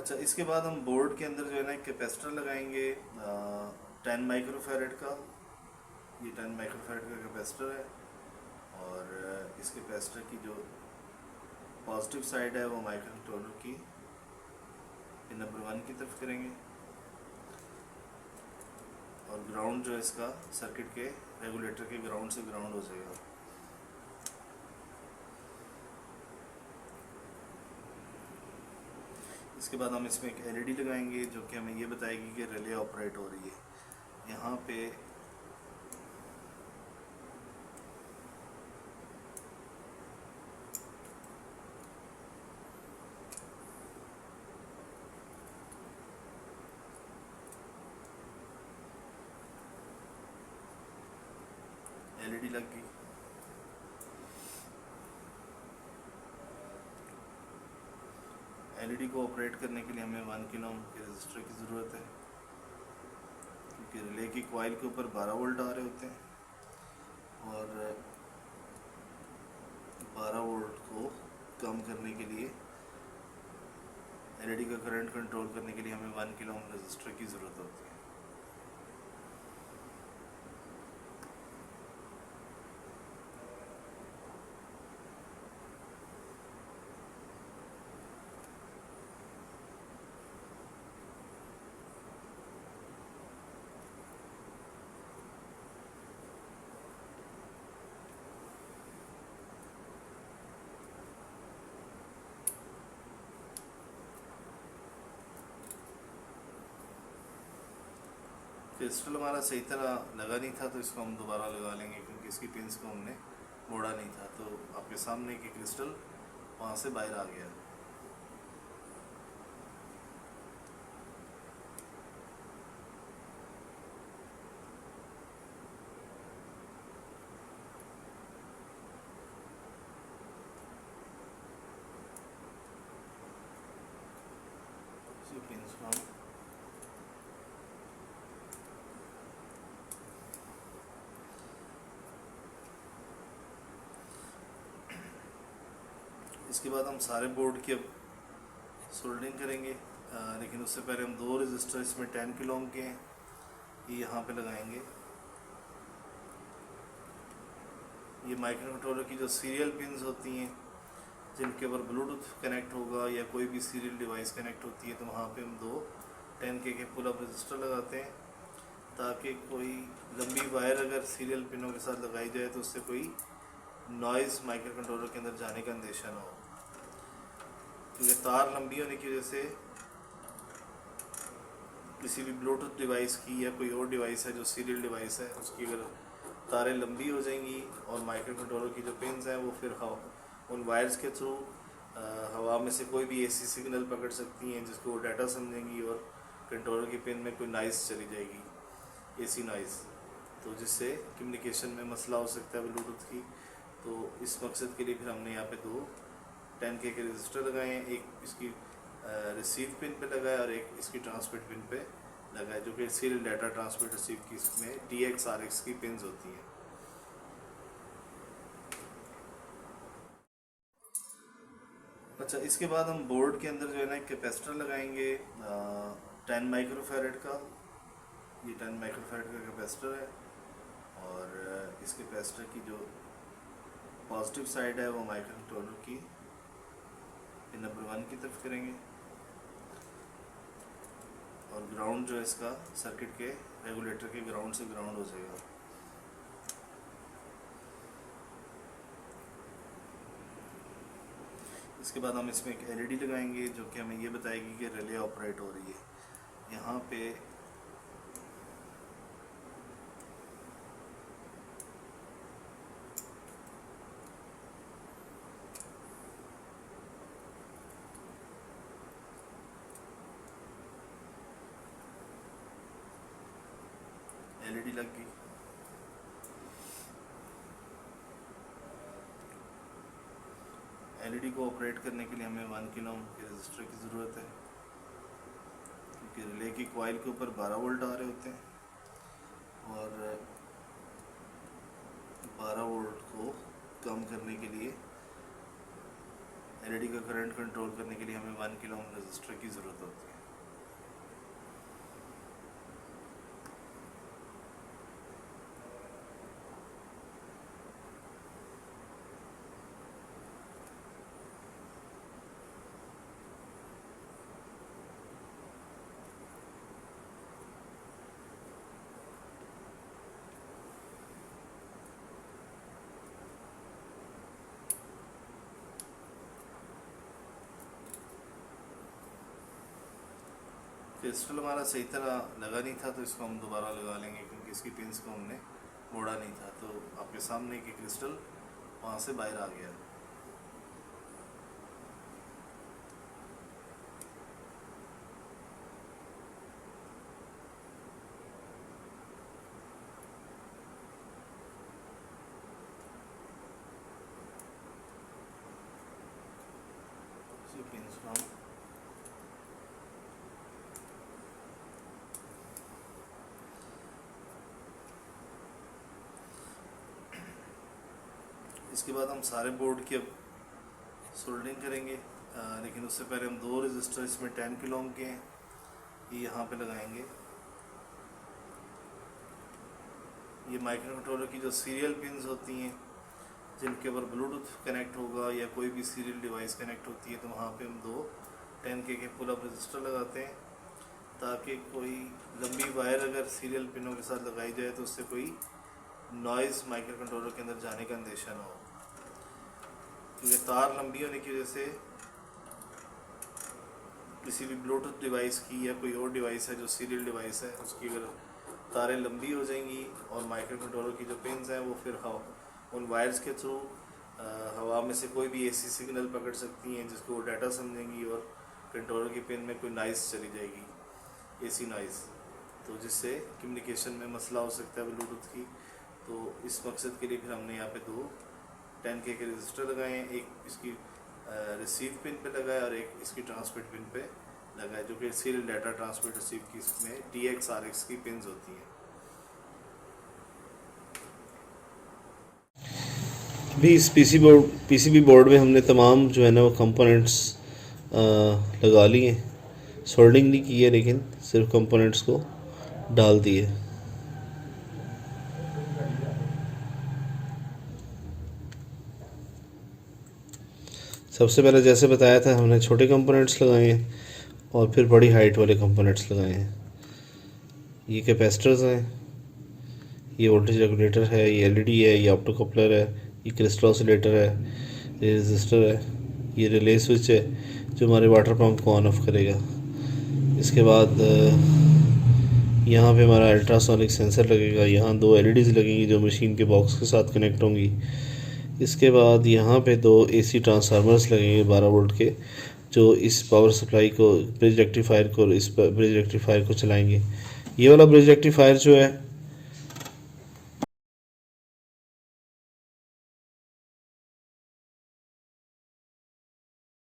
अच्छा, इसके बाद हम बोर्ड के अंदर जो है ना एक कैपेसिटर लगाएंगे 10 माइक्रोफैरड का। ये 10 माइक्रोफैरड का कैपेसिटर है और इस कैपेसिटर की जो पॉजिटिव साइड है वो माइक्रो कंट्रोलर की पिन नंबर 1 की तरफ करेंगे और ग्राउंड जो है इसका सर्किट के रेगुलेटर के ग्राउंड से ग्राउंड हो जाएगा। इसके बाद हम इसमें एक एलईडी लगाएंगे जो कि हमें ये बताएगी कि रिले ऑपरेट हो रही है। यहाँ पे एलईडी लग गई। एलईडी को ऑपरेट करने के लिए हमें 1 किलो ओम के रजिस्टर की ज़रूरत है क्योंकि रिले की कॉइल के ऊपर 12 वोल्ट आ रहे होते हैं और 12 वोल्ट को कम करने के लिए एलईडी का करंट कंट्रोल करने के लिए हमें 1 किलो ओम रजिस्टर की ज़रूरत होती है। क्रिस्टल हमारा सही तरह लगा नहीं था तो इसको हम दोबारा लगा लेंगे क्योंकि इसकी पिंस को हमने मोड़ा नहीं था। तो आपके सामने की क्रिस्टल वहाँ से बाहर आ गया। इसी पिंस को हम इसके बाद हम सारे बोर्ड की अब सोल्डरिंग करेंगे लेकिन उससे पहले हम 2 रजिस्टर इसमें 10 किलो ओम के हैं, ये यहाँ पे लगाएंगे। ये माइक्रो कंट्रोलर की जो सीरियल पिंस होती हैं जिनके ऊपर ब्लूटूथ कनेक्ट होगा या कोई भी सीरियल डिवाइस कनेक्ट होती है तो वहाँ पे हम 2 10K के पुल अप रजिस्टर लगाते हैं ताकि कोई लंबी वायर अगर सीरियल पिनों के साथ लगाई जाए तो उससे कोई नॉइज़ माइक्रो कंट्रोलर के अंदर जाने का अंदेशा ना हो। क्योंकि तार लंबी होने की वजह से किसी भी ब्लूटूथ डिवाइस की या कोई और डिवाइस है जो सीरियल डिवाइस है उसकी अगर तारें लंबी हो जाएंगी और माइक्रो कंट्रोलर की जो पिन्स हैं वो फिर उन वायर्स के थ्रू हवा में से कोई भी एसी सिग्नल पकड़ सकती हैं जिसको वो डाटा समझेंगी और कंट्रोलर की पिन में कोई नॉइज़ चली जाएगी, एसी नॉइज़, तो जिससे कम्युनिकेशन में मसला हो सकता है ब्लूटूथ की। तो इस मकसद के लिए फिर हमने यहाँ पे 2 10K के रजिस्टर लगाए हैं, एक इसकी रिसीव पिन पे लगाया और एक इसकी ट्रांसमिट पिन पे लगाया जो कि सीरियल डाटा ट्रांसमिट रिसीव की इसमें DX RX की पिन्स होती हैं। अच्छा, इसके बाद हम बोर्ड के अंदर जो है ना एक कैपेसिटर लगाएंगे 10 माइक्रोफैरड का। ये 10 माइक्रोफैरड का कैपेसिटर है और इस कैपेसिटर की जो पॉजिटिव साइड है वो माइक्रो कंट्रोलर की पिन नंबर 1 की तरफ करेंगे और ग्राउंड जो है इसका सर्किट के रेगुलेटर के ग्राउंड से ग्राउंड हो जाएगा। इसके बाद हम इसमें एक एलईडी लगाएंगे जो कि हमें ये बताएगी कि रिले ऑपरेट हो रही है। यहाँ पे एलईडी लग गई। एलईडी को ऑपरेट करने के लिए हमें 1 किलो ओम के रजिस्टर की ज़रूरत है क्योंकि रिले की कॉइल के ऊपर 12 वोल्ट आ रहे होते हैं और 12 वोल्ट को कम करने के लिए एलईडी का करंट कंट्रोल करने के लिए हमें 1 किलो ओम रजिस्टर की ज़रूरत होती है। क्रिस्टल हमारा सही तरह लगा नहीं था, तो इसको हम दोबारा लगा लेंगे क्योंकि इसकी पिंस को हमने मोड़ा नहीं था। तो आपके सामने कि क्रिस्टल वहाँ से बाहर आ गया। पिंस को हम इसके बाद हम सारे बोर्ड की अब सोल्डरिंग करेंगे, लेकिन उससे पहले हम 2 रजिस्टर इसमें 10 किलो ओम के हैं, ये यहाँ पे लगाएंगे। ये माइक्रो कंट्रोलर की जो सीरियल पिंस होती हैं जिनके ऊपर ब्लूटूथ कनेक्ट होगा या कोई भी सीरियल डिवाइस कनेक्ट होती है, तो वहाँ पे हम 2 10K के पुल अप रजिस्टर लगाते हैं ताकि कोई लंबी वायर अगर सीरियल पिनों के साथ लगाई जाए तो उससे कोई नॉइज़ माइक्रो कंट्रोलर के अंदर जाने का अंदेशा ना हो। क्योंकि तार लंबी होने की वजह से किसी भी ब्लूटूथ डिवाइस की या कोई और डिवाइस है जो सीरियल डिवाइस है उसकी अगर तारें लंबी हो जाएंगी और माइक्रो कंट्रोलर की जो पिन्स हैं वो फिर उन वायर्स के थ्रू हवा में से कोई भी एसी सिग्नल पकड़ सकती हैं जिसको वो डाटा समझेंगी और कंट्रोलर की पिन में कोई नॉइज़ चली जाएगी, एसी नॉइज़, तो जिससे कम्युनिकेशन में मसला हो सकता है ब्लूटूथ की। तो इस मकसद के लिए फिर हमने यहाँ पे 2 10K के रजिस्टर लगाए हैं, एक इसकी रिसीव पिन पे लगाया और एक इसकी ट्रांसमिट पिन पे लगाया, जो कि सीरियल डाटा ट्रांसमिट रिसीव की इसमें TX RX की पिन्स होती हैं। अभी इस पीसीबी बोर्ड में हमने तमाम जो है ना वो कंपोनेंट्स लगा लिए, सोल्डिंग नहीं की है लेकिन सिर्फ कंपोनेंट्स को डाल दिए। सबसे पहले जैसे बताया था हमने छोटे कंपोनेंट्स लगाए हैं और फिर बड़ी हाइट वाले कंपोनेंट्स लगाए हैं। ये कैपेसिटर्स हैं, ये वोल्टेज रेगुलेटर है, ये एलईडी है, ये ऑप्टो कपलर है, ये क्रिस्टल ऑसिलेटर है, ये रेजिस्टर है, ये रिले स्विच है जो हमारे वाटर पंप को ऑन ऑफ करेगा। इसके बाद यहाँ पे हमारा अल्ट्रासोनिक सेंसर लगेगा, यहाँ 2 एलईडीज़ लगेंगी जो मशीन के बॉक्स के साथ कनेक्ट होंगी। इसके बाद यहाँ पे 2 एसी ट्रांसफार्मर्स लगेंगे 12 वोल्ट के जो इस पावर सप्लाई को ब्रिज रेक्टिफायर को चलाएंगे। ये वाला ब्रिज रेक्टिफायर जो है